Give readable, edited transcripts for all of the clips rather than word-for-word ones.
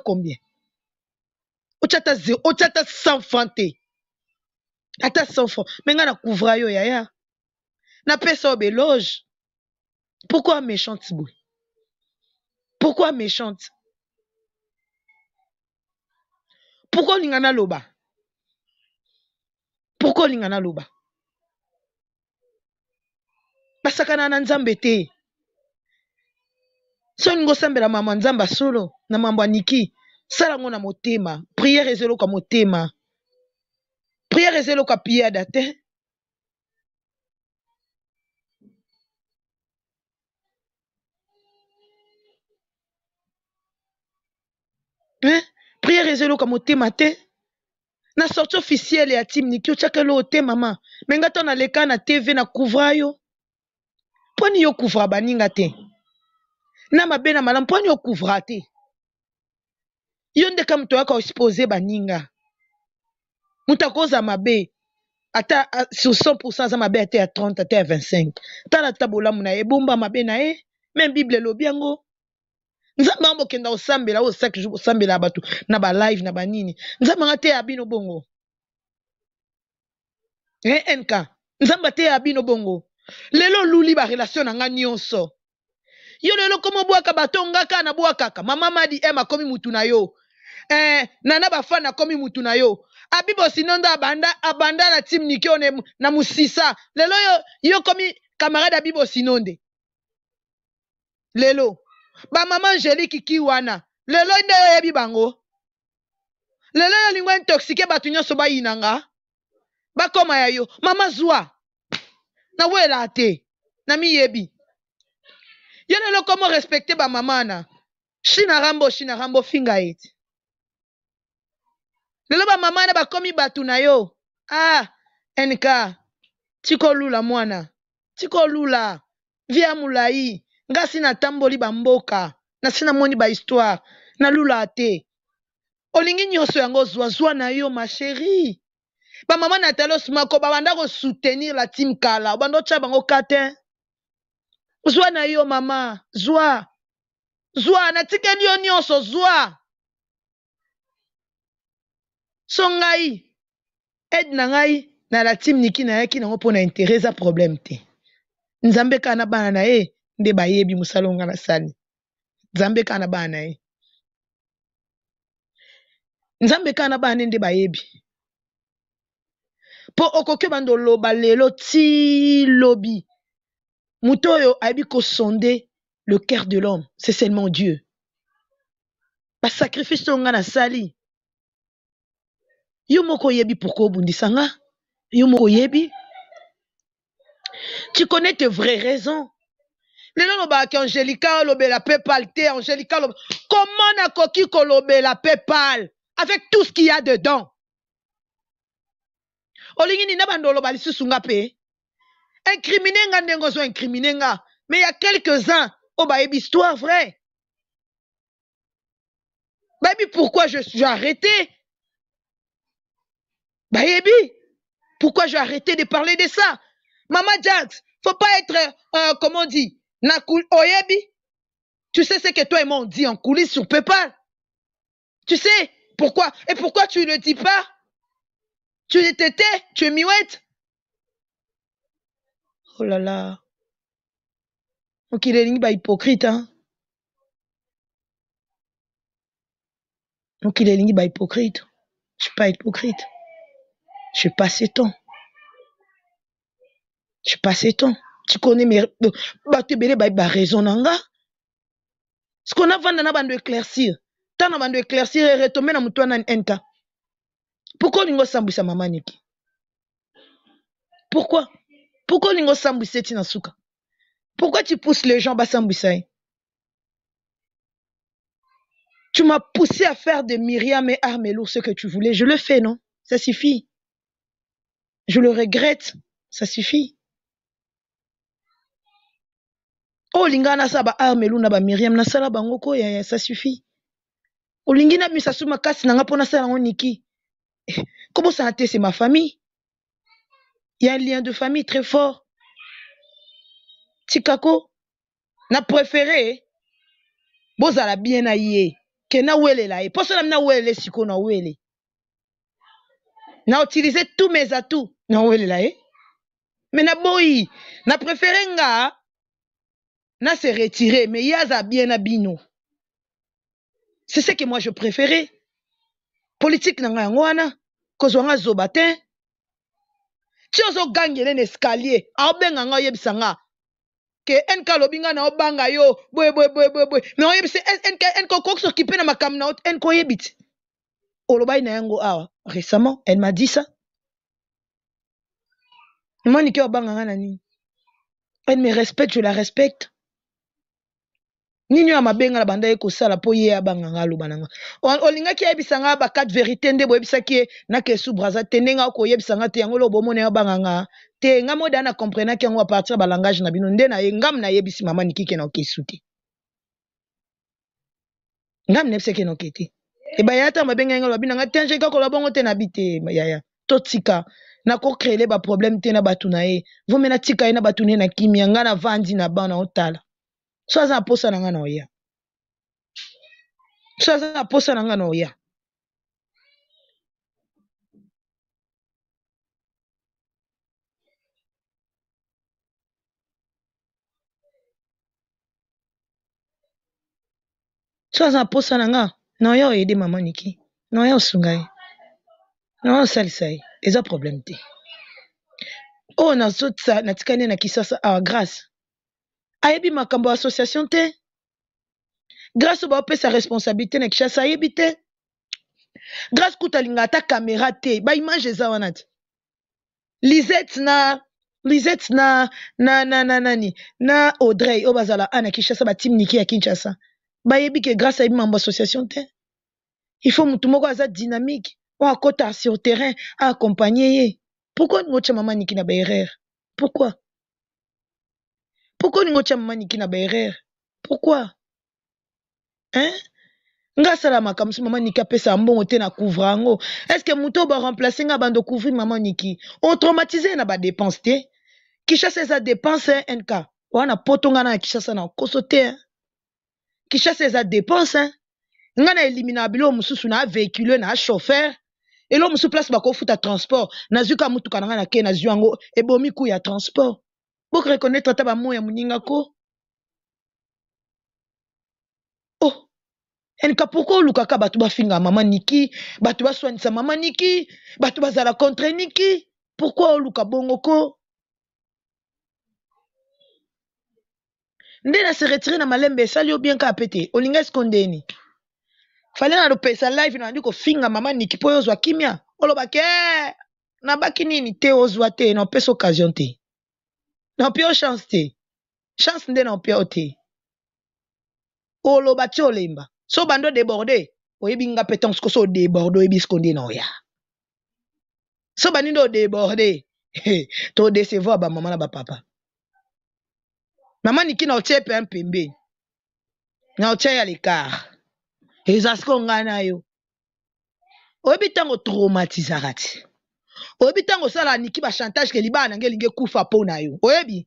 combien? Ochata 0, ochata 100 francs te. Ata 100 francs. Mais nga na couvra yo yaya. Na pesa obe loge. Pourquoi méchante boy? Pourquoi méchante? Pourquoi lingana loba? Pourquoi lingana loba? Basakana na nzambe te. So ningo sambela mama nzamba solo na mambo niki. Sala ngo na motema. Prière ezelo ka motema. Prière ezelo ka piada te. Hein? Prière ezelo ka motema te. Na sortie officielle ya team niki ochakelo te mama. Menga to na leka na TV na couvra yo. Poni yo couvra baninga te. Na mabe na malamu poni yo couvra te. Yo ndeka mtu waka expose baninga. Mutakoza mabe. Ata sur 100% za mabe ate à 30 ate à 25. Tala tabola muna ebomba mabe na e. Même Bible lobi yango. Nzamba ambo kenda osambela o chaque jour osambela batu na ba live na ba nini. Nzamba ngate abino bongo. NK. Nzamba te abino bongo. Lelo luli ba relation na nga nyonso. Yo lelo komo bwaka batonga ka na bwaka. Mama madi ema komi mutu na yo. Nana bafana komi mutu na yo. Abibo sinondo abanda na team nikyo na musisa. Lelo yo komi camarade abibo sinonde. Lelo. Ba mama Angelique kiwana. Lelo nde yo yebi bango. Lelo yo lingwa intoxiqué batu nyonso ba yinanga. Ba koma ya yo. Mama zwa. Na wela te. Na mi yebi. Yo lelo komo respecter ba mama na. Shina rambo finga it. Lelo ba mama na ba komi batu na yo. NK. Tiko lula mwana. Tiko lula. Via mulai. Nga sina tamboli ba mboka. Na sina moni ba histoire. Na lula te. Olingi nyoso yango zwa na yo ma chérie. Ba mama na talo smako ba banda ko soutenir la team kala. Bando cha bango kate. Zwa na yo mama. Zwa. Na tikeli yo nyonso zwa. So ngai. Aide na ngai. Na la team niki na yaki na ngo na intérêt za problème te. Nzambe kana bana na ye. Nde ba yebi musalonga na sali. Nzambe kana bana ye. Nzambe kana bana nde ba yebi. Po okoke bando loba lelo ti lobi. Mutoyo aibi ko sonder le cœur de l'homme. C'est seulement Dieu. Ba sacrifice tonga na sali. Yo moko yebi pourquoi bundisanga? Yo moko yebi? Tu connais tes vraies raisons. Lelo loba ki Angelica lobe la PayPal te Angelica lobe. Comment na koki ko lobe la PayPal avec tout ce qu'il y a dedans? Olingi ni na bando loba lisusu nga pe. Incriminer nga ndengo zo incriminer nga. Mais il y a quelques-uns oh ba yebi histoire vraie. Baby pourquoi je suis arrêté? Baby pourquoi je vais arrêter de parler de ça? Maman Jax, faut pas être comment on dit? Oyebi. Tu sais ce que toi et moi on dit en coulisses sur PayPal. Tu sais pourquoi? Et pourquoi tu ne le dis pas? Tu es tété, tu es miouette. Oh là là. Donc il est pas hypocrite, hein? Donc il est pas hypocrite. Je suis pas hypocrite. Je suis passé ton. Je suis passé ton. Tu connais mes... Bah tu belé bah raison nanga. Ce qu'on a vendu na bande éclaircir. Tant na bande éclaircir et retomber na muto na nka. Pourquoi lingo sambisa mama niki? Pourquoi? Pourquoi lingo sambisa tina suka? Pourquoi tu pousses les gens à sambisa? Tu m'as poussé à faire de Myriam et Armelou ce que tu voulais. Je le fais, non? Ça suffit. Je le regrette. Ça suffit. Oh, lingana saba Armelou na ba Myriam na sala bangoko ya ça suffit. Oh, lingina misasu makasi na ngapona sala niki. Comment ça a été, c'est ma famille? Il y a un lien de famille très fort. Tikako, n'a préféré. Bozala bien aïe. ke na wele la ye poso na mina wele siko na wele na utiliser tous mes atouts na wele la ye mais na boyi na préféré nga na se retirer mais yaza bien na bino c'est ce que moi je préférais politique na nga yango wana kozwa nga zoba te ti ozogangele na escalier aobenga nga oyebisa nga ke NK lobi nga na obanga yo boye mais oyebisa NK okoki s'occuper na makambo na NK oyebi ti olobai na yango awa récemment elle m'a dit ça moni ke obanga nga na nini elle me respecte je la respecte nini ya mabenga na banda ye kosala po ye abanga nga aloba na nga olingaki yebisa nga ba quatre vérité nde boyebisaki ye nakesu braza te ndenge akoyebisa nga te yango lo bomona ye abanga nga te nga moda na comprenaki yango a partir ba langage na bino nde na ye ngam na yebisi mama nikike na okesu te ngam na yebisaki na oke te e bayata mabenga nga lobi na nga tenje kako la bongo te na bi te yaya to tika na ko créer ba problème te na batu na ye vomena tika ye na batu ne na kimia nga na vandi na bana otala so aza na posa na nga na oya so aza na posa na nga na oya so aza na posa na nga na oya oyede mama niki na oya osunga ye na oya osalisa ye eza problème te oyo natikani na kisasa awa grâce ayebi makambo ya association te grâce baopesa responsabilité na kishasa ayebi te grâce kuta alinga ata caméra te baimage eza wana te lisette na Audrey oyo bazala ana Kinshasa batim niki ya Kinshasa bayebi ke grâce ayebi mambo association te il faut mutu moko aza dynamique oyo akota sur terrain accompagner ye pourquoi ningo tia mama niki na baerreur pourquoi ningo tia mama niki na baerreur pourquoi hein nga sala makambo so mama niki apesa mbongo te na couvre yango est-ce que mutu ba remplacer nga bando couvrir mama niki on traumatiser na ba dépense te Kinshasa eza dépense NK wana potonga na Kinshasa na koso te Kinshasa eza dépense nga na elimina bilo mususu na véhicule na chauffeur elo musu place bakofuta transport nazuka mutuka na nga na ke na yango ebomi ku ya transport boko reconnaître ata ba moya muninga ko oh NK pourquoi olukaka bato bafinga mama niki bato baswanisa mama niki bato bazala contre niki pourquoi oluka bongo ko nde na se retirer na malembe esali yo bien ka pete olinga eskondeni fale na lopesa live na ndi kofinga mama niki po yozwa kimia oloba ke nabaki nini te ozwa te na opesa occasion te na opia chance te chance nde na opia te oloba ti olemba so bando débordé oyebi nga pe ntango so débordé oyebi sikondi na oya so bandi nde odébordé to décevoir bamama na bapapa mama niki na otie pe mpembeni na otia ya l'écart eza siko ngai na yo oyebi ntango traumatisaka ti oyebi ntango osala niki bachantage ke libala na nge elingi ekufa mpo na yo oyebi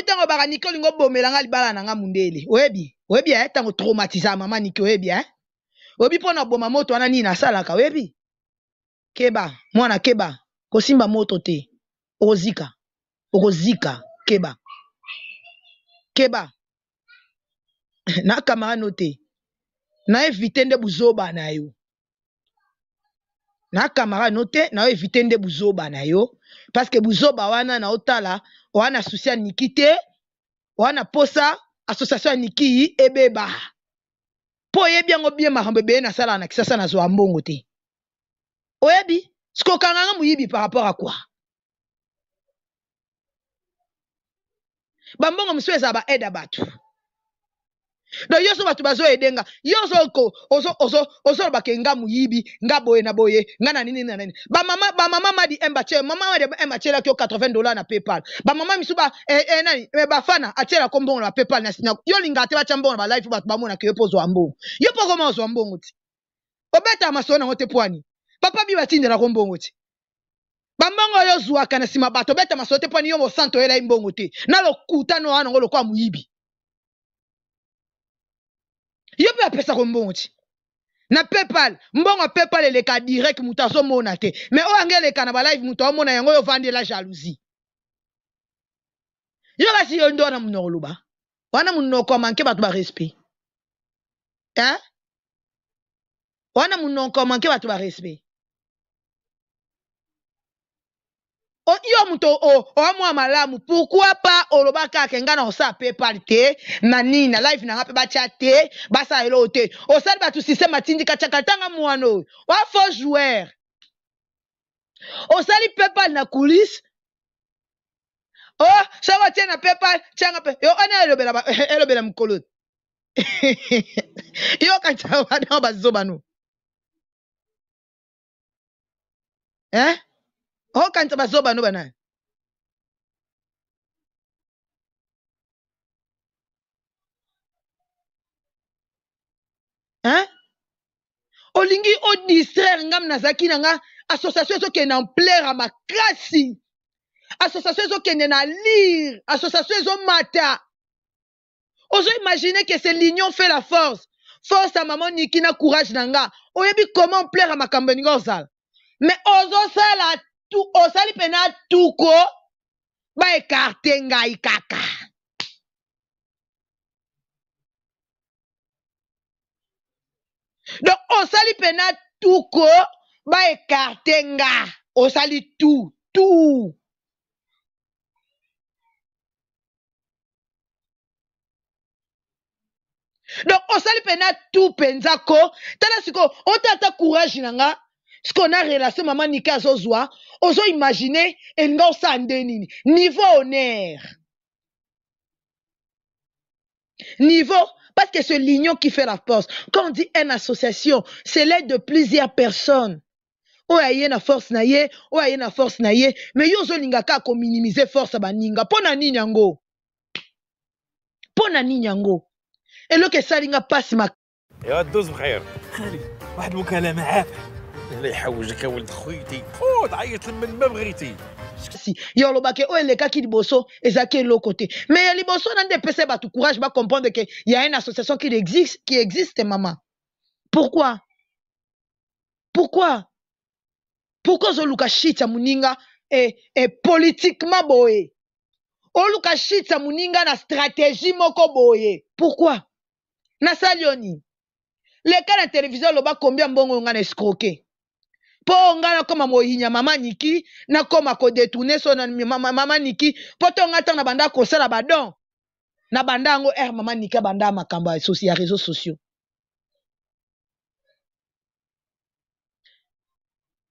ntango baka niki olingi obomela nga libala na nga mundele oyebi ntango traumatisa mama niki oyebi oyebi mpo na boma moto wana nini asalaka oyebi keba mwana keba kosimba moto te okozika keba na kamarano te na evite nde buzoba na yo na kamarano te na evite nde buzoba na yo parce que buzoba wana na otala wana susi ya niki te wana posa association ya niki ebeba po oyebi yango bien makambo ebeye nasala na kisasa nazwa mbongo te oyebi sikokanganga moyibi par rapport à quoi bambongo mosusu ezala baede ya bato donc yo so bato bazoyedenga yo ozolobake nga moyibi nga boye na boye nga na nini na nini bamama madi embatielaki yo $80 na paypal bamama misu bafana atielako mbongo na paypal na sina yo lingaka te batya mbongo na balife bato bamonaka yo mpo ozwa mbongo yo mpo koma ozwa mbongo ti obetaka masolo nango te pwani papa bi batindelako mbongo ti bambongo oyo ozwaka na nsima bato obeta masolo te pwani yo mosanto oyelai mbongo te na lokutano wana ngo lokwa moyibi yo mpe apesaka mbongo ti Na PayPal, mbongo PayPal eleka direct mutu azomona te. Mais o angeleka na ba live mutu omona yango yo vandi la jalousie. Yo kasi yo ndo na munoko luba. Wana munoko manke batu ba respect. Hein? Wana munoko manke batu ba respect. Yo muto o mwa malamu, pourquoi pas olobaka kenga na osa PayPal te na nini na live na ngape ba chat te basa elo te osali batu système atindika chakatanga mwano wa faux joueur osali PayPal na coulisse sawa tie na PayPal changa pe yo ana elobela mukolo yo kanta bana bazoba no kanta bazoba no bana olingi o distraire ngam nazaki nanga association ezokende en plaire makasi association ezokende na lire association ezomata ozo imaginer que c'est l'union fait la force force à maman niki na courage nanga oyebi comment plaire à makambo ninga osala mais ozosala tout osali pena tuko ba écarter ngai kaka donc osali pena tuko ba écarter nga osali tout donc osali pena tout penza ko tala siko otata courage nanga siko na relation maman Nika azozwa ozo imaginer elinga osande nini niveau honneur niveau parce que c'est l'union qui fait la force quand on dit une association c'est l'aide de plusieurs personnes oyaye na force na ye oyaye na force na ye mais yo ozolingaka ko minimiser force baninga pona nini yango eloko esalinga pasi mak يا دوز بخير خالي واحد المكالمة عافية الله يحوجك يا ولد خويتي خود عيط من ما بغيتي yo lobake o elekaki liboso ezaki eloko te mais ya liboso na nde pesa bato courage ba comprendre que y a une association qui existe maman pourquoi ozoluka shit ya muninga politiquement boye oluka shit ya muninga na stratégie moko boye pourquoi nasali oni leka na télévision loba combien mbongo nga na escroquer po nga nakoma moyinya mama Niki nakoma kodetourne so na mama Niki po to nga tanga banda kosala badon na banda yango mama Niki banda makambo ya réseaux sociaux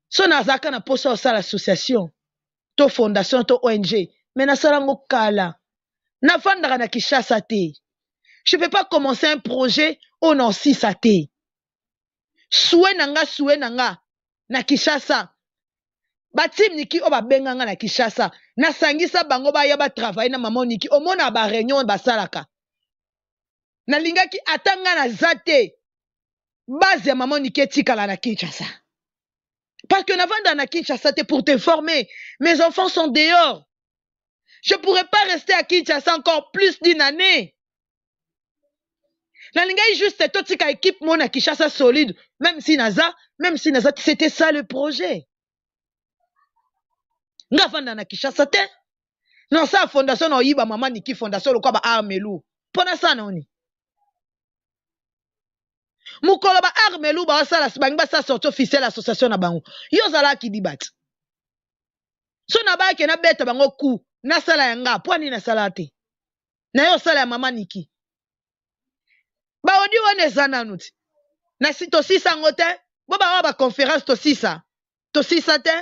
so nazaka na posa osala association to fondation to ONG mais nasala ngo kala nafandaka na Kinshasa te je peux pas commencer un projet au non si ça te soué nanga na Kinshasa batim Niki o babenganga na Kinshasa nasangisa bango baya ba travailler na mama Niki omona ba réunion basalaka nalingaki atanga na zate base ya mama Niki etikala na Kinshasa parce que navanda na Kinshasa te pour te former mes enfants sont dehors je pourrais pas rester à Kinshasa encore plus d'une année nalingai juste totika équipe mona Kinshasa solide même si naza c'était ça le projet nga fanda na Kinshasa te non ça fondation na oyiba mama Niki fondation lokwa ba armelu pona sana oni mukolo ba armelu ba sala bangi ba sa sortie officielle association na bango yo zala ki dibat so na ba ke na beta bango ku na sala yanga pwani na sala te na yo sala ya mama Niki ba odi wana ezana nuti na si to sisa ngote bo ba conférence to sisa te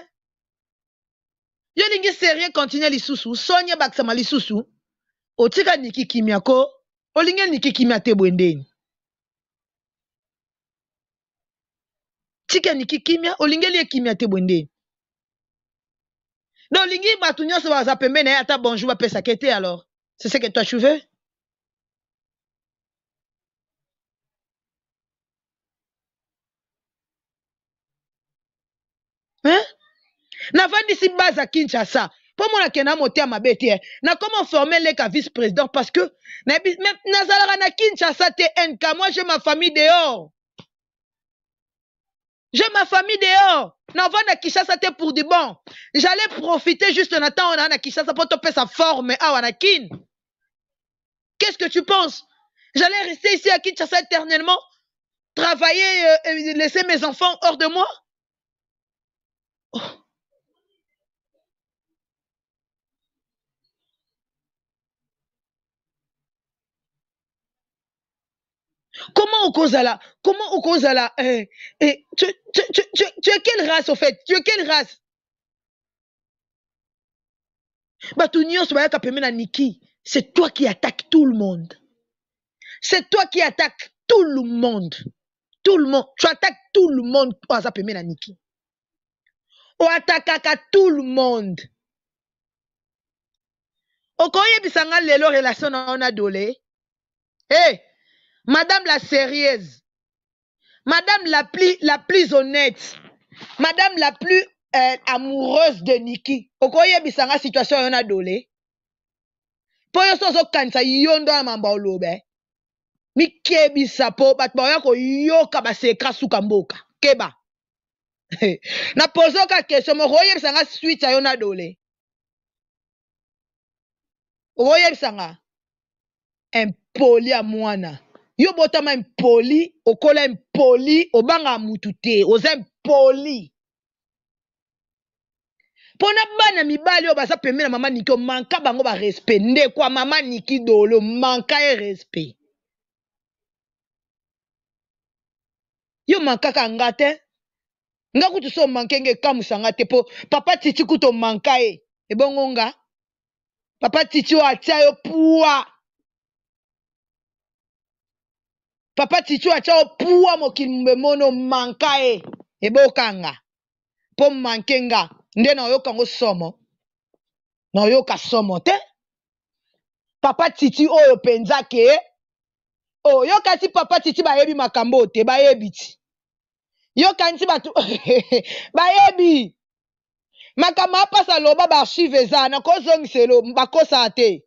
yo lingi sérieux continuer lisusu sonya baksama lisusu otika Niki kimia ko olingi Niki kimia te bwendeni tika Niki kimia olingeli e kimia te bwendeni donc olingi batu nyonso baza pembeni na ata bonjour bapesa kete alors c'est ce que toi tu veux navandisi baza Kinshasa po mona kena motia mabe te na comment former leka vice-président parce que nazalaka na Kinshasa te NK moi j'ai ma famille dehors J'ai ma famille dehors. N'avons na Kishasa te pour du bon. J'allais profiter juste en attendant na Kishasa pour topper sa forme à Wanakin. Qu'est-ce que tu penses? J'allais rester ici à Kinshasa éternellement, travailler et laisser mes enfants hors de moi? Oh. Comment au cause à la tu es quelle race au fait? Tu es quelle race? C'est toi qui attaques tout le monde. C'est toi qui attaques tout le monde. Tout le monde. Tu attaques tout le monde. Tu attaques tout le monde. Okoye bisanga lelo relation na ona dole. Hey, madame la sérieuse. Madame la plus honnête. Madame la plus amoureuse de Niki. Okoye bisanga situation ona dole. Poyo sozo kansa yondo amamba olobe. Mi kebi sapo bat ba ko yoka ba sekra suka mboka. Keba. Na pozo ka question mo roye bisanga suite ayona dole. Roye bisanga impoli a mwana. Yo botama impoli, okola impoli, obanga mutute, oza impoli. Pona bana mibali yo baza pembe na mama Niki o manka bango ba respect nde kwa mama Niki dolo manka e respect. Yo manka ka ngate. Nga kutu so mankenge kamusanga te po papa titi kuto manka e. Ebongo nga. Papa titi wa atia yo puwa. Papa titi wa atia yo puwa mokili mono manka e. Ebokanga. Po mankenga. Nde na oyoka ngo somo. Na oyoka somo te. Papa titi oyo penza ke. Oh, yoka ti papa titi bayebi makambo te bayebi ti. Yoka nti batu bayebi. Makama apasa loba ba archive eza na kozongiselo bakosa te.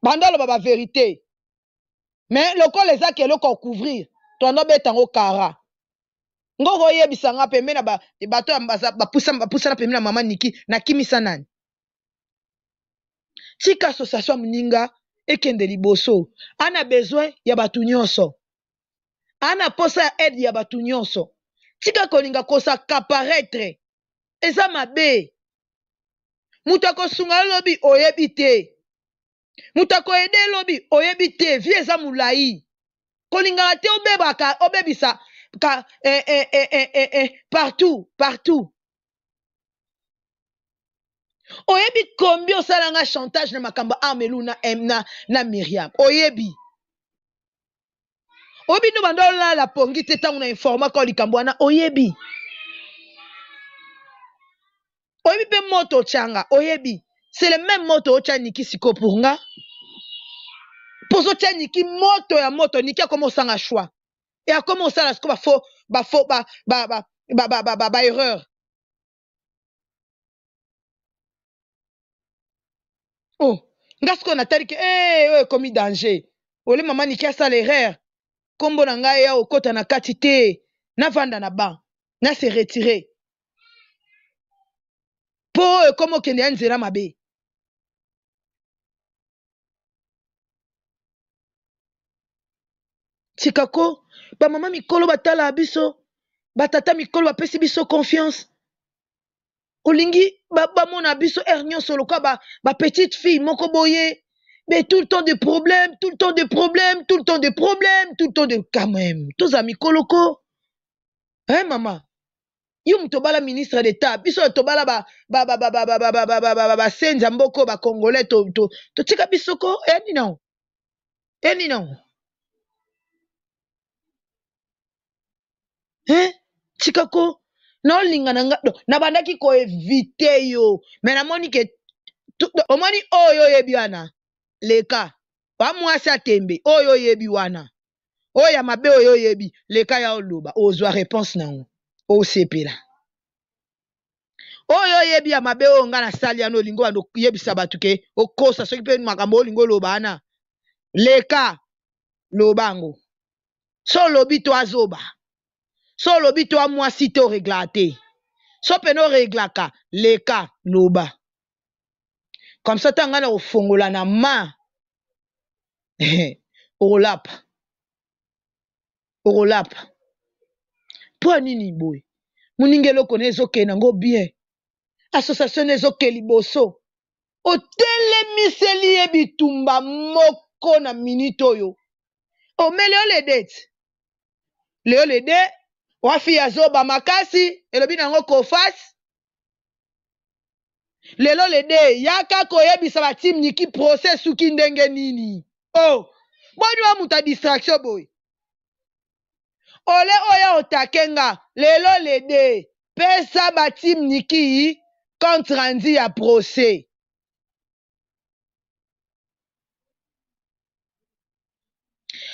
Bandalo ba vérité. Mais lokole eza ke loko couvrir. Tondo betango kara. Ngoko yebisanga pembe na bato ba pusa na pembe na mama Niki na kimisa nani. Tika association mninga ekende liboso. Ana besoin ya batu nyonso. Ana posa aide ya batu nyonso. Tika kolinga kosa kaparaître. Eza mabe. Mutako sunga lobi oyebi te. Mutako ede lobi oyebi te. Vie eza mulai. Kolinga te obebaka obebisa ka partout. Oyebi combien osalanga chantage na makamba Amelu na Myriam. Oyebi. Oyebi no bando la pongi te tangu na informa ko likambo wana oyebi. Oyebi pe moto changa oyebi. C'est le même moto ocha Niki siko pour nga. Pozo tia Niki moto ya moto Niki a commencé à choix. Et a commencé à ce ba erreur. Oh, ngasko na tali ke commis danger. Ole mama Niki a sale erreur. Kombo na ngai ya okota na kati te. Na vanda na ban. Na se retirer. Po komo kende nzela mabe. Tikako, ba mama mikolo batala abiso, ba tata mikolo ba pesi biso confiance. Olingi ba mona biso ernyon solo ka ba petite fille moko boye, mais tout le temps de problèmes, tout le temps de problèmes, tout le temps de problèmes, tout le temps de quand même. Tous amis koloko. Hein maman? Yo mtobala ministre d'État, biso tobala ba senza mboko ba congolais to tika bisoko, eni non. Eni non. Hein? Chikako, na linga na ngado, na bandaki ko éviter yo. Mais na moni ke omoni oyo yebi wana. Leka. Ba mwasi atembe, oyo yebi wana. Oya mabe oyo yebi, leka ya oloba, ozwa réponse na ngo. O sepela. Oyo yebi ya mabe o nga na sali ano lingo ando yebisa batu ke okosa soki pe makambo lingo loba ana. Leka lobango. So lobi to azoba. So lobi to moi si to réglaté. So peno réglaka leka loba. Comme ça tanga na ofongola na ma. Orolapa. Orolapa. Po nini boy. Muningelo konezo kenango bien. Association ezoke liboso. Otelemiseli ebitumba moko na minute oyo. Mais Léo le date. Léo le date. Wafi azoba makasi. Elobi nango kofas. Lelo le date. Yaka koyebisa ba team niki process suki ndenge nini. Oh. Boni wa muta distraction boy. Ole oya otakenga. Lelo le date. Pesa ba team niki contre randi ya procès.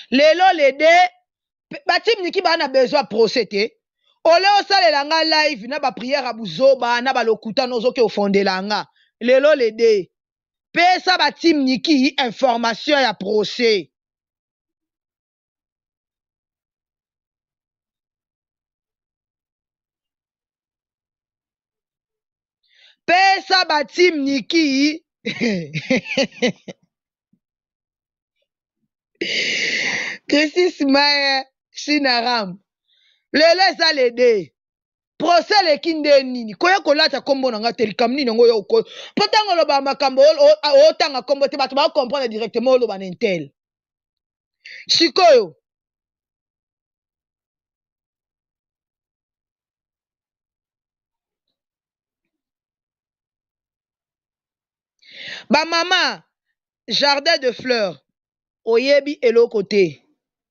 Lelo le date. Batim niki ba na besoin procès te. Ole osalela nga live na ba prière a buzoba na ba lokuta nozoke ofondela nga. Lelo le de. Pesa batim niki information ya procès. Pesa batim niki Christy Maya Shinaram. Lelo eza le de. Procès le kinde nini. Koya kolata kombo na nga telikam nini ngo yo ko. Potango loba makambo o tanga kombo te bato ba comprendre directement loba n'intel. Shikoyo. Ba maman jardin de fleurs. Oyebi elo côté.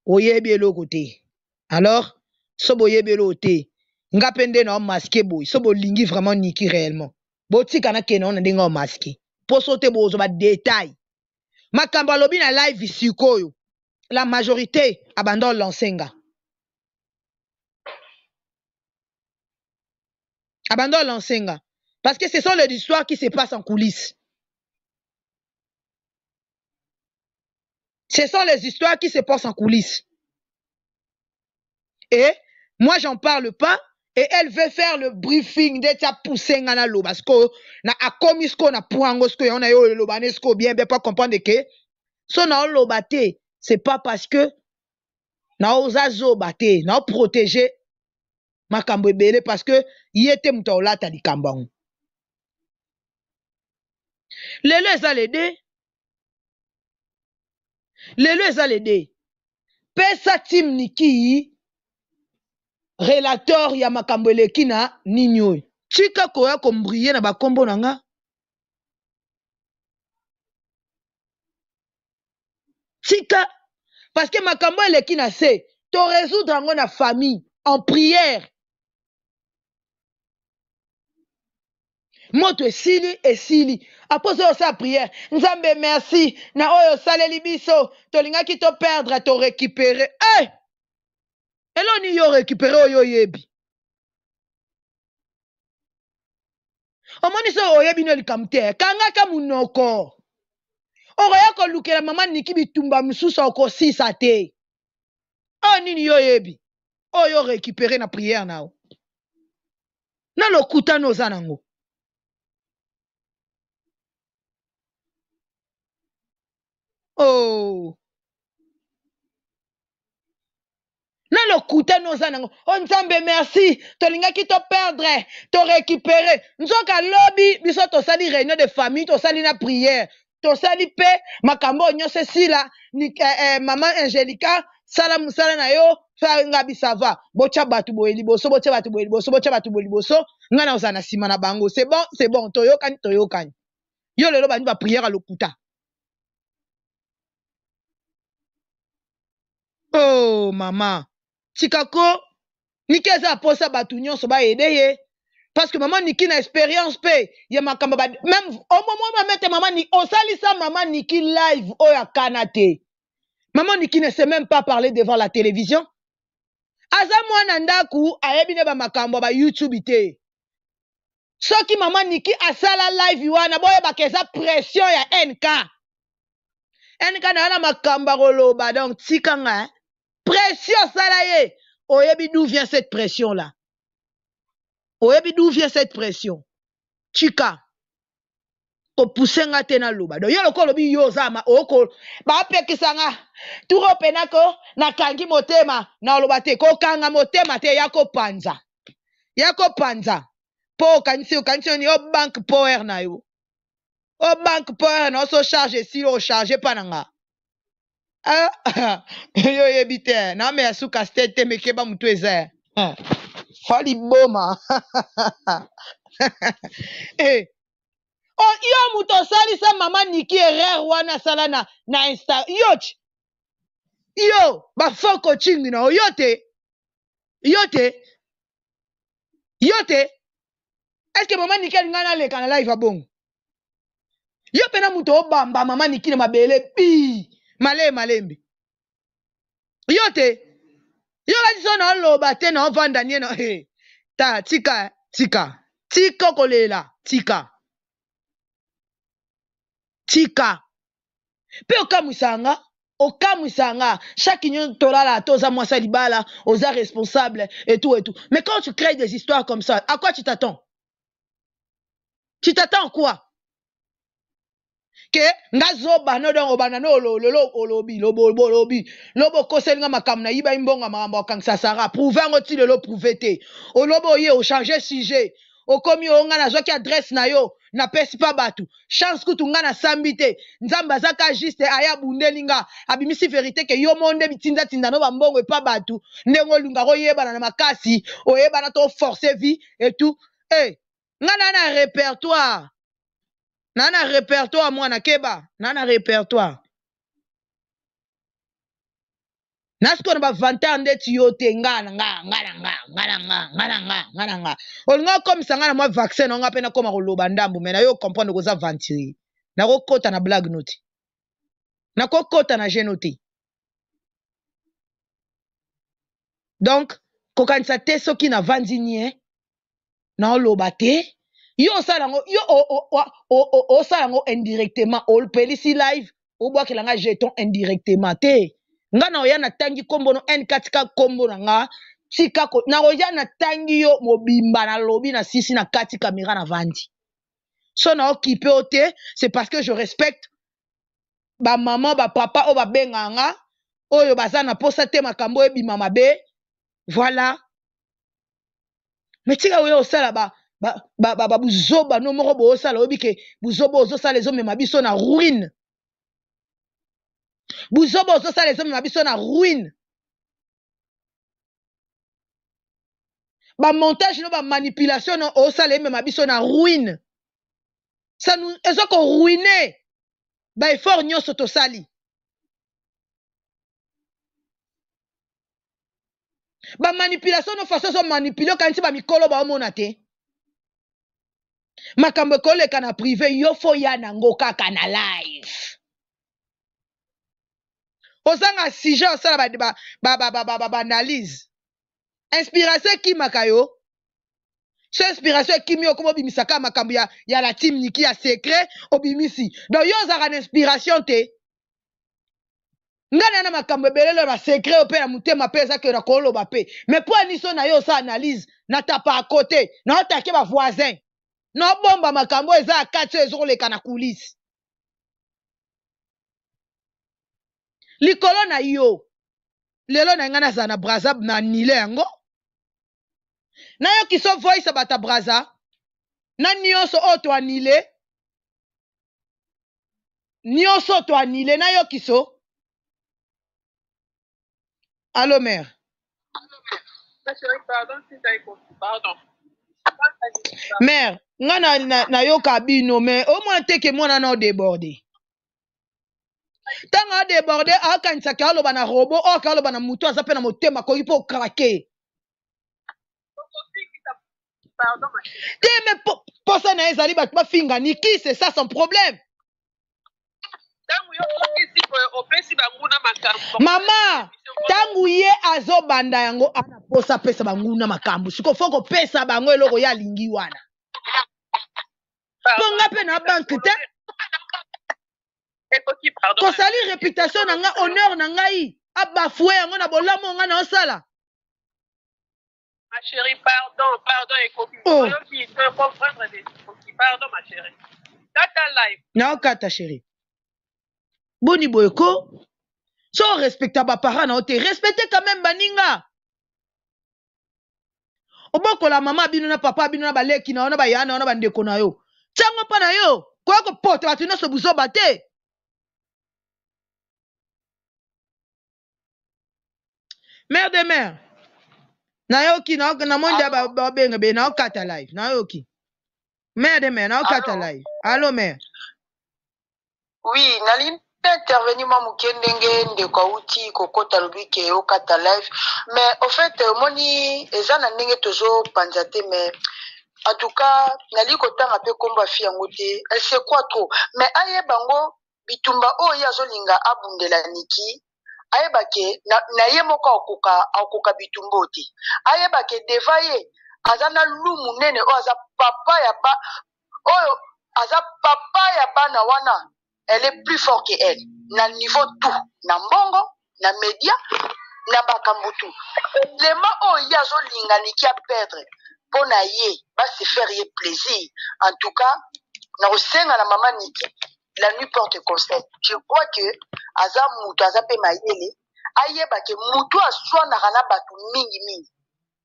Oyebi elo côté. Alors, sobo yebi elo côté. Nga pende na masqué boy. Sobo lingi vraiment niki réellement. Boti kana kena on ndinga masqué. Posote bozo ba détail. Makambo alobi na live sikoyo. La majorité abandonne l'ensenga. Abandonne l'ensenga. Parce que ce sont les histoires qui se passent en coulisses. Ce sont les histoires qui se passent en coulisses. Et moi, j'en parle pas. Et elle veut faire le briefing de ta poussée na lo parce que na akomisko na puangosko on a yo lo banesko bien pas comprendre que so na lo baté c'est pas parce que na ozazo baté na protéger makambo ebele parce que yete muto olata likambango. Lelo eza le de. Lelo eza le de. Pesa team niki relateur ya makambo eleki na nini oyo. Tika koya kombriye na bakombo na nga. Tika. Parce que makambo eleki na se. To résoudre yango na famille. En prière. Moto esili. Apose yo sa prière. Nzambe merci. Na oyo saleli biso. Tolingaki to perdre to récupérer. Eh! Elo ni yo récupérer oyo yebi. Omoni so oyebi no likamte. Kangaka munoko. Oroya ko lukela mama niki bitumba misusu oko sisa te. Oh nini yo yebi. Oyo récupérer na prière nao. Na lokuta no zanango. Oh. Na lokuta no zanango. Oh nzambe merci. Tolingaki to perdre. To récupérer. Nzoka lobby. Biso to sali réunion de famille. To sali na prière. To sali pe. Makambo nyose sila. Maman Angelica. Sala musala na yo. Ngabi sava. Bocha batu boye liboso. Bocha batu boye liboso. Bocha batu boye liboso. Nga na osana sima na bango. C'est bon. C'est bon. Toyokani. Toyokani. Yo lelo bani ba prière à lokuta. Oh maman. Tikako. Niki eza posa batu nyonso ba ede ye. Parce que maman Niki na expérience pe. Ya makamba ba. Même au moment où mette maman Niki. Osali sa maman Niki live. Oya kanate. Maman Niki ne sait même pas parler devant la télévision. Aza mwana ndaku ayebi ne ba makambo ba YouTube ite. Soki maman Niki asala live wana boye bakeza pression ya NK. NK na wana makamba koloba donc tikanga. Pression sala ye. oyebi d'où vient cette pression là? Oyebi d'où vient cette pression? Chika. Ko poussenga te na loba. Do yo lokolo bi yo zama oko ba pekisanga. Turo penako na kangi motema na loba te ko kanga motema te yako panza. Yako panza. Po kanisi ni o bank power na yo. O bank power na so charge si o charge pananga. Ah yo yebite na me asuka stete mekeba mutu eza. Fali boma. Eh oh, yo muto sali sa mama Niki erreur wana sala na Insta. Yo, ba faux coaching na yote. Est-ce que mama Niki ngana le kana live abong? Yo pena muto obamba mama Niki na mabele pi. Malembe. Yote. Yo la diso na loba te na vanda nie na he. Ta tika. Tika kolela, tika. Pe okamwisanga, chaque union tolala, toza mwasa libala, oza responsable, et tout. Mais quand tu crées des histoires comme ça, à quoi tu t'attends? Tu t'attends quoi? Que ngazoba no don obana no olobi lobo kosenga makamna yiba imbonga mambo kangsa sara prouver ngoti lelo prouver olobo ye o changer sujet okomi onga na zoki adresse na yo na pesi pa batu chance kutu nga na sambite nzamba zaka juste aya bundelinga abimisi vérité ke yo monde bitinda tinda no bambongo pa batu ndengo lunga ko yebana na makasi oyebana to forcer vie et tout nga na répertoire nana répertoire mwana keba nana répertoire nasko na ba vantar ndeti yote ngana olinga komisa ngana mwa vaccin nga pena koma koloba ndambu mena yo comprendre koza ventiri na kokota na blague noti na kokota na genoti donc kokanisa te soki na vandi nie na oloba te yo osalango yo osalango indirectement olpelisi live obwakelanga jeton indirectement te nga na oya na tangi kombo no katika kombo na nga tika na oya na tangi yo mobimba na lobi na sisi na kati kamera na vandi so na okipe ote c'est parce que je respecte ba maman ba papa o ba benganga oyo baza na posa te makambo ebima mabe voilà mais tika oyo osala buzoba no moko bo osala obi ke buzoba ozosala ezomema biso na ruine buzoba ozosala ezomema biso na ruine bamontage no bamanipulation no osala emema biso na ruine ça nous ezokoruine baeffort nyonso tosali bamanipulation no façon ezomanipule okanisi bamikolo baomona te makambo ekoleka na privé yo fo ya nango kaka na live ozanga sujet osala analyse inspiration ekimaka yo so inspiration ekimi okoma obimisaka makambo ya la team Niki ya secret obimisi donc yo ozaka na inspiration te ngana na makambo ebelelo ba secret ope na mutema pe ezake na koloba pe mais po aniso na yo sa analyse na tapa à côté na otake ba voisin na bomba makambo eza akati ezoleka na coulisse likolo na yo lelo na ngana za na braza na nile yango na yo kiso voice bata braza na nyonso oto anile na yo kiso Allô, mère. Mère, nga na yo kabino, mais au moins te que moi na débordé. Tanga débordé, akanisa ka aloba na robot, o ka aloba na muto azape na motema ko ipo craquer. Te mais posa na ezali bat ba finga Niki, c'est ça son problème. Mama, tangu ye azobanda yango ana posa pesa banguna makambo. Siko foko pesa bango eloko ya lingi wana. Ponga pe na banque te. Kosali réputation na nga honneur na ngai. Abafoué yango na bolamo nga na osala. Ma chérie, pardon, Ekoki. Oh. Tu peux comprendre des Ekoki. Pardon, ma chérie. Kata live. Non, kata chérie. Boni boyko. So respectable parents na te respectez quand même baninga. Oboko la mama bino na papa bino na baleki na ona bayana ona bandeko na yo. Tsango pa na yo. Kwa ko poto batu na so buzo bate. Mère de mère. Na yoki na monde ba benga be na kata live. Na yoki. Mère de mère na kata live. Allô mère. Oui, naline intervenir ma mukendenge ndeko uti kokota lobike okata live mais au fait moni eza na ndenge tozo panzate mais en tout cas nali kotanga pe komba fi yango te elle se croit trop mais aye bango bitumba oyo azolinga abundela niki ayebake na ye moko akoka bitumba te ayebake deva ye aza na lumu nene oyo aza papa ya ba oyo aza papa ya bana wana. Elle est plus forte qu'elle. Na niveau tout. Na mbongo, na média, na bakambutu. Lema o yazo lingani qui a perdre. Pour na ye, va se faire ye plaisir. En tout cas, na osenga na maman Niki, la nuit porte conseil. Je crois que aza mutu aza pe mayele, ayeba ke mutu aswa na rana batu mingi mingi.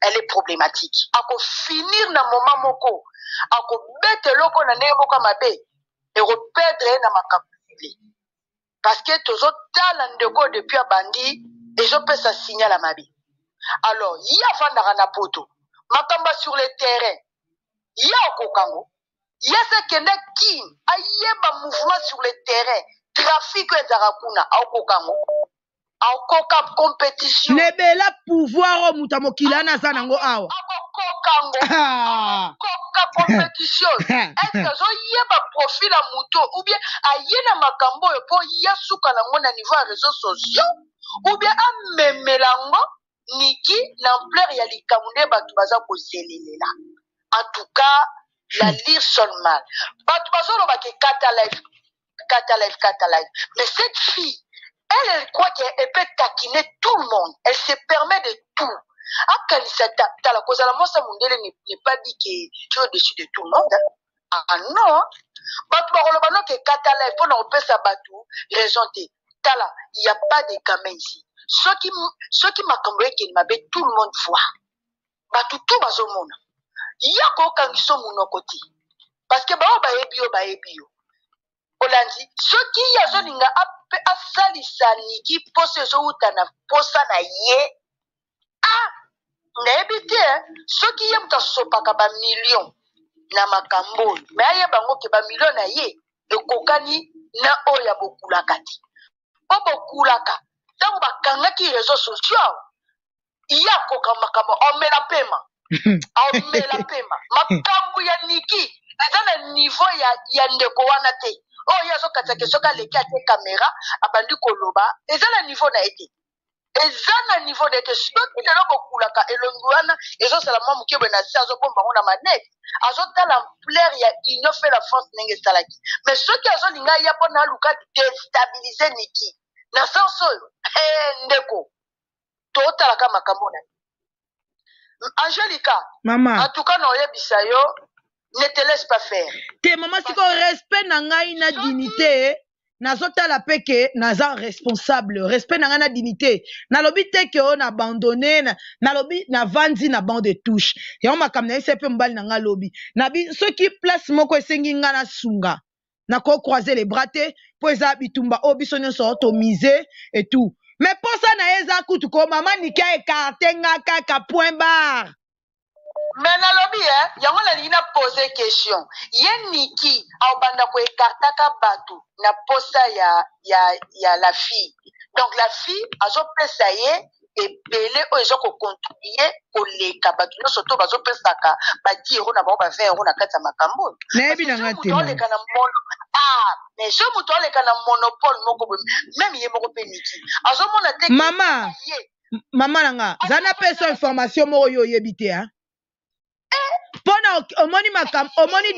Elle est problématique. Ako finir na moment moko, ako bete loko na neye moko mabe, et reperdre na makambu. Parce que toujours talent de go depuis à bandi et je peux ça signal à ma vie. Alors, il y a Vandarana Poto, Makamba sur le terrain, il y a Kokango, il y a ce qui est qui, il y a un mouvement sur le terrain, trafic et Zarakuna, à Kokango, à Koka compétition. Nebela pouvoir mutamokila na zanango awa. Koka compétition. Est-ce que y a un profil à mouton ou bien à yena makambo pour y a souka na mona niveau réseaux sociaux ou bien à memelango niki l'ampleur ya likamune batu baza ko zelela. En tout cas, la lire sonne mal. Batu bazo lo bake kata live. Mais cette fille, elle croit qu'elle peut taquiner tout le monde. Elle se permet de tout. La cause à la mossa mondiale n'est pas dit que tu es au-dessus de tout le monde. Ah non. Batu barolobano ke kata live pour nous faire batu raison te. Tala, il n'y a pas de gamins ici. Ceux qui m'a cambré qu'il m'a tout le monde voit. Batu tout bazo mona. Il y a quoi quand ils sont mon côté. Parce que ba ebio. Olandi, ceux qui y a zoninga a salisa niki pose zo utana posa na ye. Ah, n'ebite, ceux qui aiment ta sopa ka ba million na makambo, mais aye bango ke ba million na ye, de kokani na oya bokulaka ti. Po bokulaka, tango ba kanga ki réseaux sociaux, iya koka makambo, on met la paiement. Makambo ya niki, eza na niveau ya ndeko wana te. Oh, yazo katake soka leki ate caméra, abandi koloba, eza na niveau na ete. Eza na niveau d'être soki lelo bokulaka elongi wana ezosalama mokebe na se azobomba ngo na manete azotala ampleur ya union fait la force ndenge esalaki mais soki azolinga ya mpo na aluka destabilize niki na sens oyo ndeko totalaka makambo na Angelica mama en tout cas na oyebisa yo ne te laisse pas faire te mama siko respect na ngai na dignité nazotala peke naza responsable respect na ngai na dignité nalobi te ke on abandonné nalobi na vandi na banc de touche yango makambo na ese pe mobali na ngai lobi nabi soki place moko esengi ngai na sunga nako croiser les bras te po eza bitumba o biso nyonso tomise et tout mais posa na ye eza kutu ko mama Niki ekarte nga kaka point barre. Mais nalobi yango nalingi na pose question ye Niki aobanda ko ekartaka batu na posa ya la fille donc la fille azopesa ye ebele oyo eza kocontribue koleka bato nyonso to bazopesaka ba 10 euro na bango ba 20 euro na kati ya makambo nayebi na nga te mais so moto aleka na monopole moko même ye moko mpe Niki azomona te mama na nga zana pesa information moko oyo oyebi te pona omoni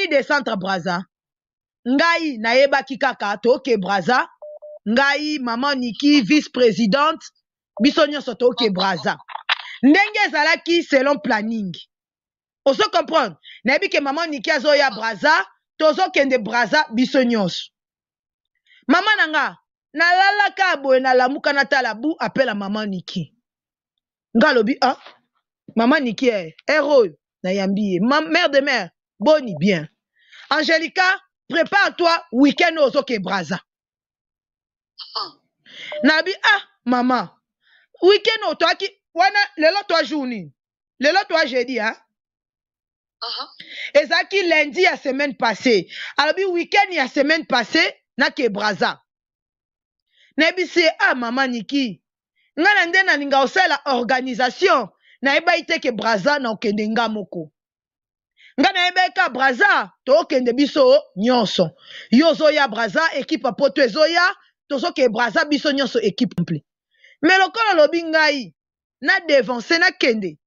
descente Braza ngai nayebaki kaka toke Braza ngai mama Niki vice-présidente biso nyonso toke Braza ndenge ezalaki selon planning. Ozo comprendre nayebi ke maman Niki azoya Braza tozokende Braza biso nyonso. Mama nanga nalalaka boye nalamuka natala bu appela maman Niki. Nga lobi maman Niki héros na yambi mère de mère boni bien. Angelica prépare-toi week-end ozoke Braza. Nabi maman week-end otoaki wana lelo 3 jours ni. Lelo 3 jeudi ezaki lundi ya semaine passée. Alors bi week-end ya semaine passée na ke Braza. Nabi se maman Niki. Nga na nde na ninga osala organisation na eba ite ke Braza na okende nga moko. Nga na eba ka Braza to okende biso nyonso. Yo zoya Braza équipe poto ezoya tozo ke Braza biso nyonso équipe complet. Mais lokola lobi ngai na devancer na kende.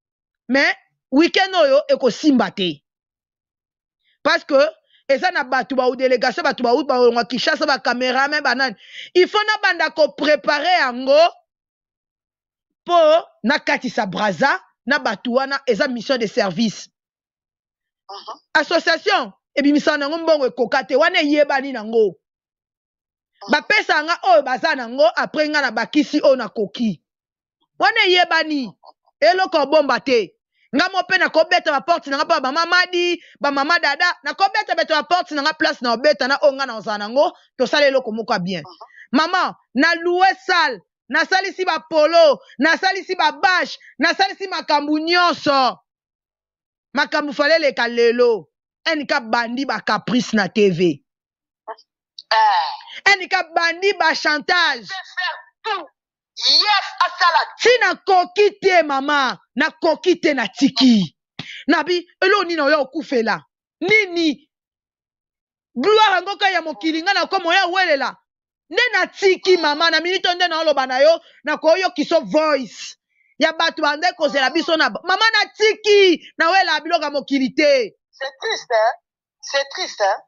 Mais week-end oyo ekosimba te. Parce que eza na batu ba ou délégation batu ba ou ba ngwa Kinshasa ba caméraman banane. Il faut na banda ko préparer yango po na katisa Braza na batu wana eza mission de service. Association ebimisa nango mbongo ekokate wana yebani nango. Ba pesa nga oyo baza nango après nga na bakisi o na koki. Wana yebani eloko bomba te. Nga mo pe na kobeta ba porte nanga pa ba mamadi, ba mama dada, na kobeta beta ba porte nanga place na obeta na onga na ozana ngo, to sala eloko moko bien. Maman, na louer salle, na salisi ba polo, na salisi ba bâche, na salisi makambu nyonso. Makambu fale le kalelo. Enika bandi ba caprice na TV. Enika bandi ba chantage. Yes, asala. Si na koki te mama, na koki te na tiki. Nabi, elo nina oya okufela. Nini? Gloire angoka ya mokilinga na komo ya welela. Nde na tiki mama, na minito nde na oloba na yo, na koyo kiso voice. Ya batu bande kozela biso na mama na tiki, na wela biloka mokilite. C'est triste, hein? C'est triste, hein?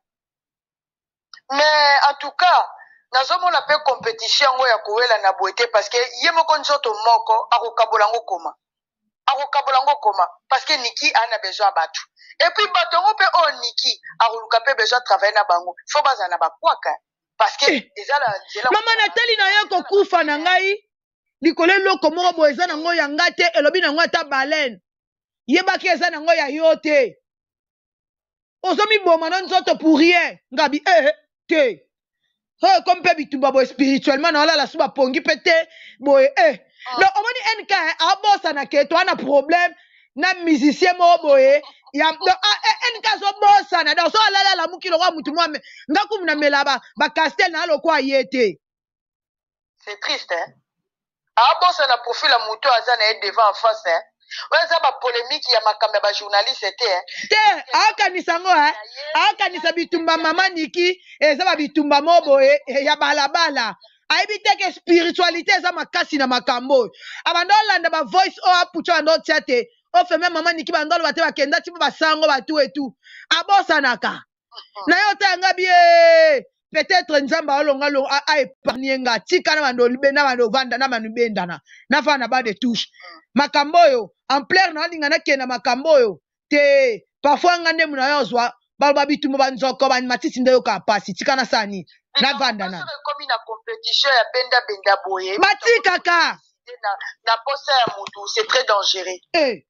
Mais en tout cas, nazomona pe compétition ngo ya kowela na boete parce que ye moko nzoto moko akokabolango koma. Akokabolango koma parce que Niki a besoin batu. Et puis bato ngo pe o Niki akoluka pe besoin travailler na bango. Faut baza na bakwaka parce que ezala nzela. Mama Nathalie na yo kokufa na ngai. Likole loko moko bo eza nango ya ngate elobi nango ata baleine. Yebaki eza nango ya yote. Ozomi boma na nzoto pour rien. Ngabi te. Comme pe bitumba boy spirituellement na la suba pongi pete boy donc omoni NK a bossa na ke to na problème na musicien mo boy ya NK zo bossa na donc so la mukilo wa mutu mo ngaku na melaba ba castel na lokwa yete. C'est triste hein. A bossa na profil la mutu azana est devant en face hein. Ouais ça ba polémique ya makambe ba journaliste hein. Te akanisa ngo akanisa bitumba mama Niki eza ba bitumba mobo ya balabala aibite ke spiritualité eza makasi na makambo abando landa ba voice o apucha ndo tiate o feme mama Niki bandolo bate bakenda tipo basango batu etu abosanaka na yo tanga bien peut-être nzamba olonga lo a épargner nga tika na bando libena bando vanda na manu bendana na fana ba de touche makambo yo en plein na linga na kena makambo yo te parfois ngande muna yo zwa balba bitumba banzoko ban matisi ndeyo ka pasi tika na sani na vanda na comme na compétition ya benda boye matika ka na posa ya mutu c'est très dangereux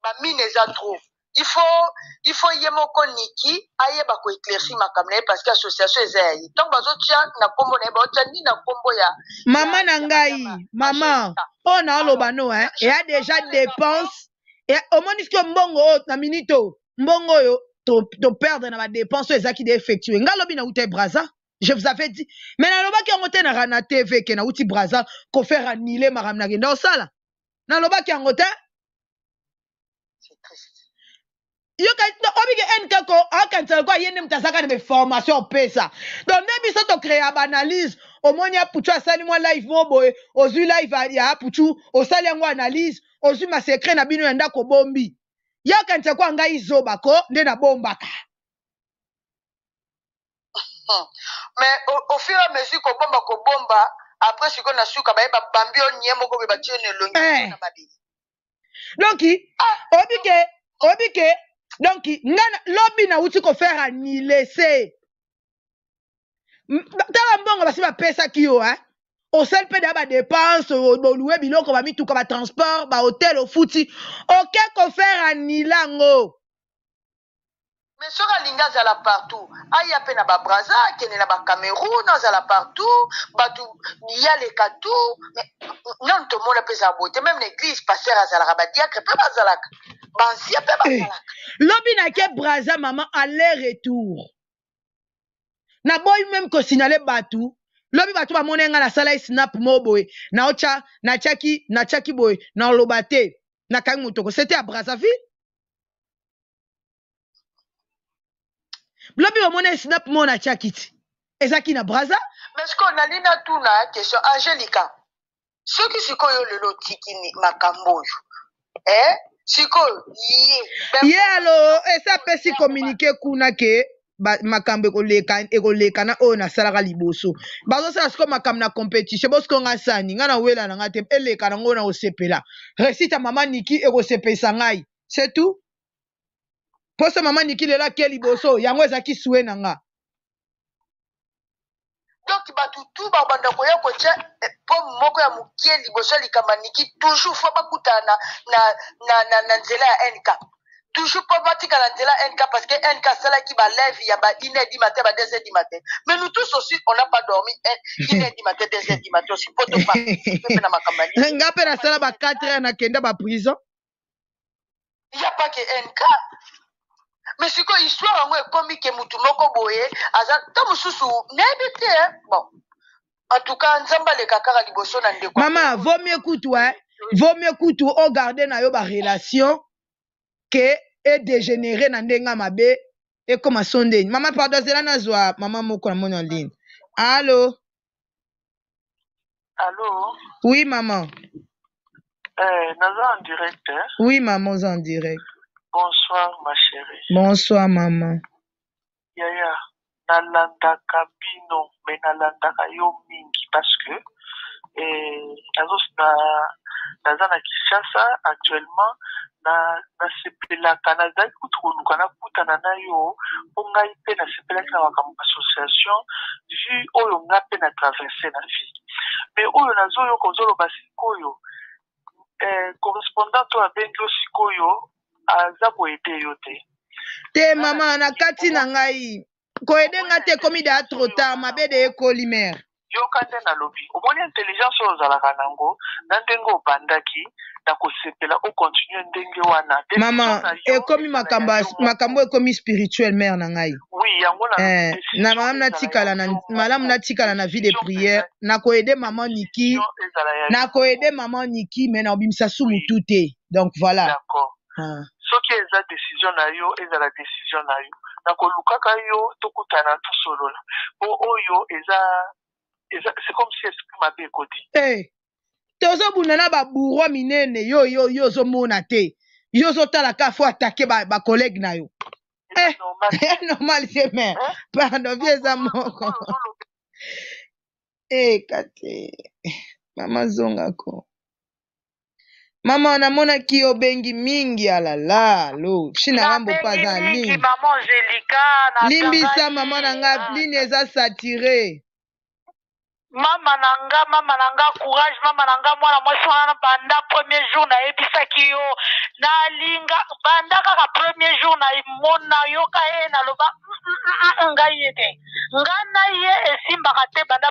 ba mine za trop il faut yemoko Niki ayeba ko éclaircir makamne parce que association ezai donc bazo tia na kombo na ba tia ni na kombo ya mama na ngai mama on a oloba no il y a déjà dépenses et au moins que mbongo na minito mbongo yo to perdre na ba dépenses ezaki de effectuer ngalobi na ute Braza je vous avais dit mais na loba ki ngote na rana TV ke na uti Braza ko faire annuler maram na genda osala na loba ki ngote c'est triste. Yo ka obike NK ko akantsela kwa yene mtasaka na formation pesa donc nebi so to créer ba analyse au moins ya puchu asali moi live mo boy ozu live ya puchu osali yango analyse ozu ma secret na bino yanda ko bombi ya kantsela kwa ngai zoba ko nde na bombaka mais au fur et à mesure ko bomba après ce qu'on a su ka ba bambi on nyemo ko ba tiene longi na babi Donc, obike, donc, lobby na uti ko faire annuler, c'est. Tala mbongo basi ba pesa ki yo, hein. Au seul peu de dépenses, au louer biloko ba mi tout comme transport, ba hôtel, au footy. OK ko faire annuler ngo. Mais sur la ligne zala partout. Aya pe na ba Brazza, kene na ba Cameroun, zala partout, batu ya les katou, mais non tout le monde peut saboter même l'église pasteur azala ba diacre pe bazalaka. Bansia pe bazalaka. Lobi na ke Brazza maman aller-retour. Na boy même ko signaler batu. Lobi batu ba monenga na sala snap mo boy. Na ocha na chaki boy na lobate na kangutoko. C'était à Brazzaville. Lobi ba monenga snap mo na chakiti. Ezaki na Brazza. Mais ce qu'on a dit na tout na question Angelica. Ce qui siko yo lelo tiki ni makambo yo. Siko ye alo esa pesi communiquer kuna ke makambe ekoleka na oyo nasalaka liboso bazosala siko makambo na compétition bosiko nga sani nga na wela na nga te eleka nango na kosepela resita mama Niki ekosepelisa ngai c'est tout poso mama Niki lelo ake liboso yango ezaki sue na nga donc batutu babanda koya kotia pomme moko ya mokie liboso likamba Niki toujours fois bakutana na nzela ya NK toujours pas batika la nzela NK parce que NK salaki ba lève ya ba 1h du matin ba 2h du matin mais nous tous aussi on n'a pas dormi 1h du matin 2h du matin aussi poto pas na makambani nga pe na sala ba 4h na kenda ba prison il y a pas que NK mais c'est quoi histoire ngo ekomi ke mutu moko boye aza ta mususu nebite bon en tout cas nzamba le kakara liboso na ndeko maman vaut mieux kutu au garder na yo ba relation que et dégénérer na ndenga mabe et comme sonde maman pardon zela na zwa maman moko na mona ligne allô oui maman naza en direct oui maman en direct bonsoir ma chérie bonsoir maman yaya nalandaka bino mais nalandaka yo mingi parce que naza na Kinshasa actuellement nasepelaka nazali kutu koluka nakutana na yo mpo ngai mpe nasepelaki na makambo association vu oyo nga mpe na traverse na vie mais oyo nazoyoka ozoloba sikoyo correspondant oyo abengi yo sikoyo aza koede yo te mama na kati na ngai koede nga te komi da trop tard mabede ekoli mère yoka nde nalobi omoni intelligence oyo ozalaka nango na ndenge obandaki na kosepela okontinue ndenge wana mama ekomi makambo ekomi spirituel mère na ngai oui yango na malamu natikala na vie de prière na koede maman Niki mais na obimisa sumu tout te donc voilà d'accord soki eza décision na yo ezala décision na yo na kolukaka yo tokutana tosolola po oyo c'est comme si esprit mabe ekoti tozobunda na babourwa minene yo ozomona te yo ozotala ka fo atake bacollègue na yo normal c'est mère pardon vie eza moko kate mama zongako mama namonaki obengi mingi alala lo shina rambo pa za ligne limbisa mama na nga ligne eza saturé mama nanga courage mama nanga mwana mwasi wana banda premier jour na ebisaki yo nalinga banda kaka premier jour na imona yoka ye na loba ngai ete ngana ye esimbaka te banda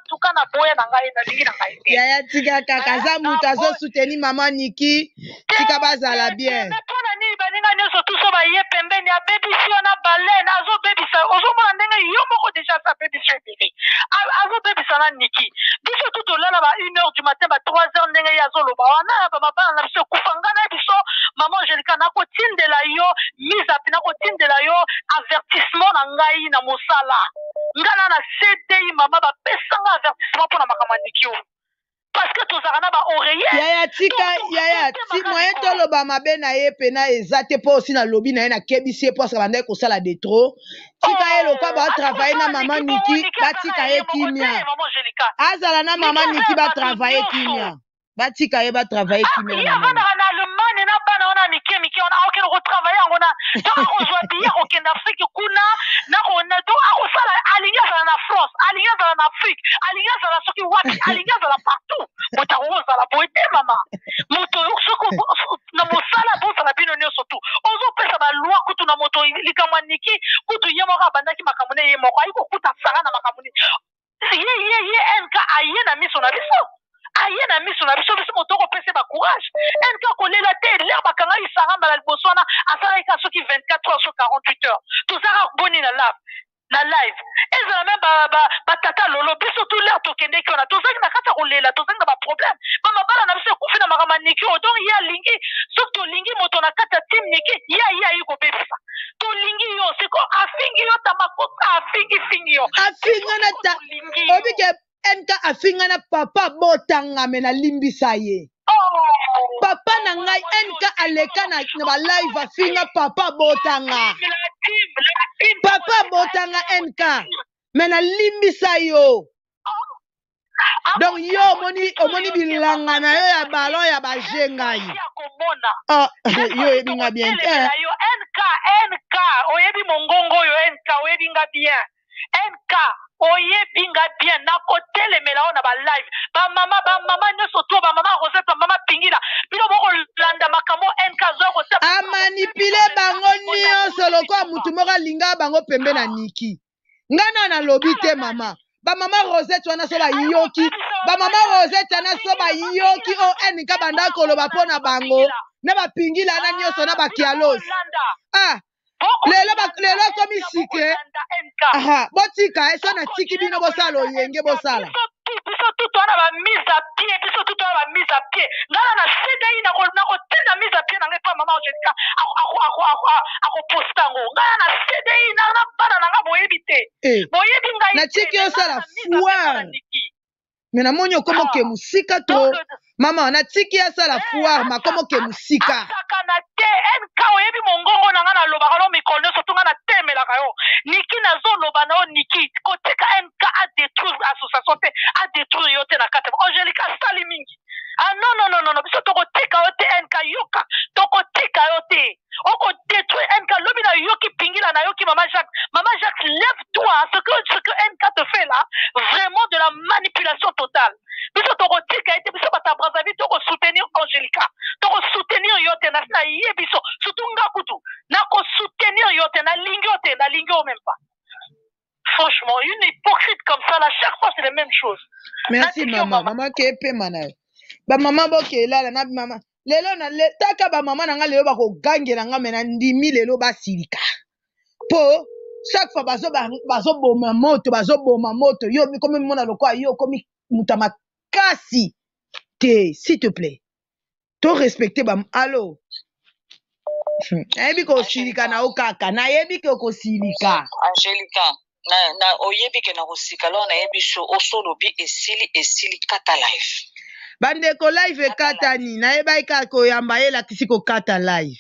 tuka na boye na ngai na lingi na ngai te yaya tika kaka za mutu azosuteni mama Niki tika bazala bien mpona nini baninga nyonso tuso baye pembeni abebisi yo na balene azobebisa ozomona ndenge yo moko deja asa bebisi ebele azobebisa na Niki biso tu tolala ba 1h du matin ba 3h ndenge ye azoloba wana bamabana na biso kufangana biso mama Angelica nakotindela yo mise api nakotindela yo avertissement na ngai na mosala ngana na CDI mama bapesanga avertissement mpona makambo ya Niki parce que tozalaka na baoreiller yaya ti moyen toloba mabe na ye pena eza te mpo osi nalobi na ye nakebisi ye mpo asaka bandaki kosala de trop tika ye lokwa batravaille na mama Niki batika ye kimia azala na mama Niki batravaille kimia batika ye batravaille kimia avandaka na le na bana wana mike wana akokende kotravaille yango na to akozwa biye akokende Afrique kuna to akosala alingi azala na France alingi azala na Afrique alingi azala soki wapi alingi azala partout moto akozala boye te mama moto soko na mosala bozala bino nyonso tu ozopesa balwa kutu na moto likambo ya niki kutu ye moko abandaki makambo ne ye moko ayi kokuta sara na makambo ne ye NK aye na miso na biso aye na miso na biso biso moto okopesa ba courage NK kolela te lere bakanga isara mbala liboso wana asalaki ka soki 24 heures so 48 heures tozaka boni na live ezala me batata lolo biso tu lere tokendeki wana tozalaki na kati ya kolela tozalaki na baproblème bamabala na biso ekufi na makambo ya niki donc ye alingi soki tolingi moto na kati ya tim niki ye ayi kobebisa tolingi yo siko afingi yo tamakota afingi yo afingana ta obike NK afingana papa botanga mena limbisa ye papa na ngai NK aleka na ba live afinga papa botanga NK mena limbisa yo donc yo omoni bilanga na yo ya balon ya bajenga yi yo ebinga bien NK oyebi mongongo yo NK oyebinga bien NK oyebinga bien nakotelemela o na ba live bamama nyonso to bamama Rosette bamama Pingila bino bokolanda makambo NK zo amanipule bango nyonso lokola mutu moko alinga bango pembe na niki ngana na lobi te mama bamama Rosette wana so bayoki bamama Rosette wana so bayoki o NK banda koloba mpo na bango na bapingila na nyonso na bakialos lelo komi sike botika so na tiki bino bosala oyenge bosala biso tout wana ba mise à pied ngala na CDI na kotenda mise à pied na ngai pa mama Angelica akoposta ngo ngala na CDI na bana na nga boyebi te boyebi ngai na tiki osala foire me na moni okomo ke musika to mama na tiki asala foire makomo ke musika sakana te NK oyebi mongongo na nga na lobaka no mikolo nyonso to nga na temelaka yo niki nazoloba na yo niki kotika NK a détruire association te a détruire yo te na kati Angelica asali mingi non biso tokotika yo te NK yoka tokotika yo te okodétruire NK lobi na yoki Pingila na yoki Mama Jacques lève-toi ce que NK te fait là vraiment de la manipulation totale biso tokotika ete biso bata Brazzaville tokosoutenir Angelica tokosoutenir yo te na ye biso surtout nga kutu nakosoutenir yo te nalingi yo même pas franchement une hypocrite comme ça là chaque fois c'est les mêmes choses merci maman kepe manayo bamama bokelala na mama lelo na taka bamama na nga lelo bakogangela nga me na ndimi lelo basilika po chaque fois bazoboma moto yo komi mona lokola yo komi muta makasi te s'il te plaît to respecte allo nayebi kosilika na yo kaka nayebi ke kosilika Angelica na oyebi ke na kosika lo nayebi so osolobi esili kata live bandeko live ekatani nayebaki kaka koyamba ye lakisi kokata live